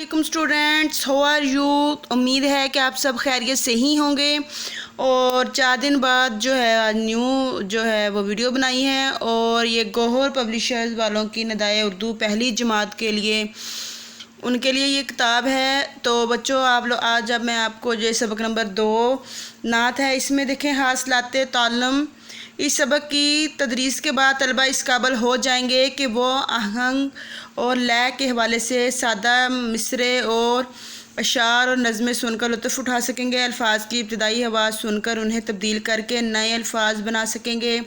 वालेकुम students, how are you. उम्मीद है कि आप सब खैरियत से ही होंगे। और 4 दिन बाद जो है आज न्यू जो है वो वीडियो बनाई है और ये गौहर पब्लिशर्स वालों की नदाए उर्दू पहली जमात के लिए उनके लिए ये किताब है। तो बच्चों आप लोग आज अब मैं आपको जो सबक नंबर 2 नात है, इसमें देखें हासिलाते ताल्लुम। इस सबक की तदरीस के बाद तलबा इस काबिल हो जाएंगे कि वो आहंग और लय के हवाले से सादा मिसरे और अशार और नज़में सुनकर लुत्फ़ उठा सकेंगे। अल्फाज की इब्तिदाई आवाज़ सुनकर उन्हें तब्दील करके नए अल्फाज बना सकेंगे।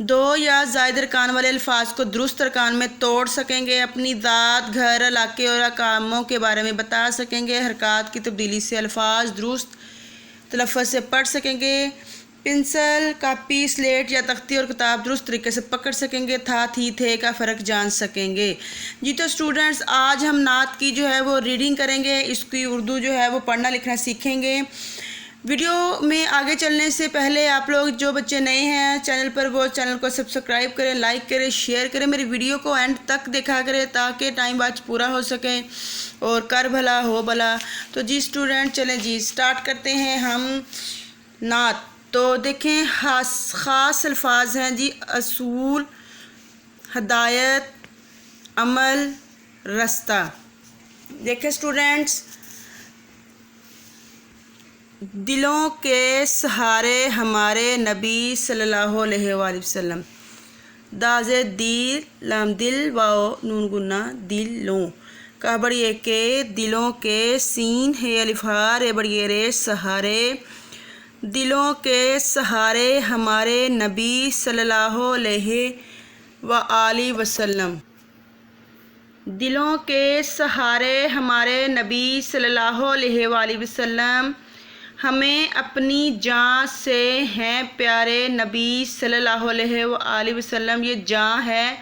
2 या ज़ायद अरकान वाले अल्फाज को दुरुस्त अरकान में तोड़ सकेंगे। अपनी ज़ात, घर, इलाके और अकामों के बारे में बता सकेंगे। हरकत की तब्दीली से अल्फाज दुरुस्त तलफ़्फ़ुज़ से पढ़ सकेंगे। पेंसिल, कापी, स्लेट या तख्ती और किताब दुरुस्त तरीके से पकड़ सकेंगे। था, थी, थे का फ़र्क जान सकेंगे। जी तो स्टूडेंट्स आज हम नात की जो है वो रीडिंग करेंगे, इसकी उर्दू जो है वो पढ़ना लिखना सीखेंगे। वीडियो में आगे चलने से पहले आप लोग जो बच्चे नए हैं चैनल पर, वो चैनल को सब्सक्राइब करें, लाइक करें, शेयर करें। मेरी वीडियो को एंड तक देखा करें ताकि टाइम वाच पूरा हो सके और कर भला हो भला। तो जी स्टूडेंट चलें जी स्टार्ट करते हैं हम नात। तो देखें ख़ास अल्फाज हैं जी, असूल, हदायत, अमल, रास्ता। देखें स्टूडेंट्स, दिलों के सहारे हमारे नबी सल्लल्लाहु अलैहि वसल्लम। दाज़े दिल लाम दिल वाओ नून गुन्ना दिलों का बड़िए के दिलों के सीन है अलिफार ए बड़िए रे सहारे। दिलों के सहारे हमारे नबी सल्लल्लाहु अलैहि वसल्लम। दिलों के सहारे हमारे नबी सल्लल्लाहु अलैहि वसल्लम। हमें अपनी जान से हैं प्यारे नबी सल्लल्लाहु अलैहि वसल्लम। ये जान है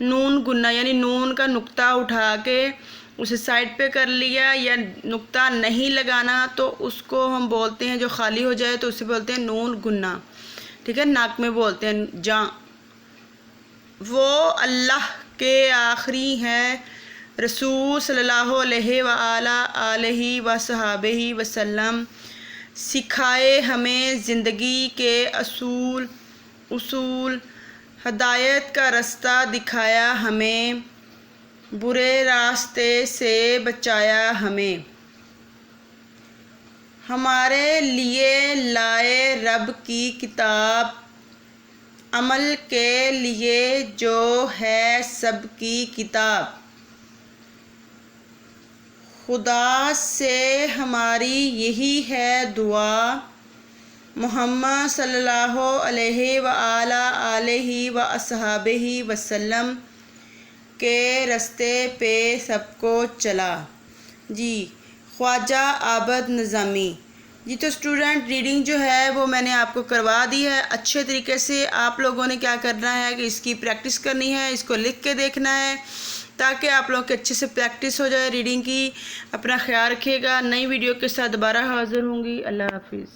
नून गुन्ना, यानी नून का नुक्ता उठा के उसे साइड पे कर लिया, या नुक्ता नहीं लगाना तो उसको हम बोलते हैं, जो खाली हो जाए तो उसे बोलते हैं नून गुन्ना। ठीक है, नाक में बोलते हैं जान। वो अल्लाह के आखिरी हैं रसूल सल्लल्लाहु अलैहि वसल्लम। सिखाए हमें ज़िंदगी के उसूल, हदायत का रास्ता दिखाया हमें, बुरे रास्ते से बचाया हमें। हमारे लिए लाए रब की किताब, अमल के लिए जो है सबकी किताब। खुदा से हमारी यही है दुआ, मोहम्मद सल्लल्लाहु अलैहि वसल्लम के रास्ते पे सबको चला। जी ख्वाजा आबद निज़ामी। जी तो स्टूडेंट रीडिंग जो है वो मैंने आपको करवा दी है। अच्छे तरीके से आप लोगों ने क्या करना है कि इसकी प्रैक्टिस करनी है, इसको लिख के देखना है ताकि आप लोगों के अच्छे से प्रैक्टिस हो जाए रीडिंग की। अपना ख्याल रखिएगा। नई वीडियो के साथ दोबारा हाज़िर होंगी। अल्लाह हाफिज़।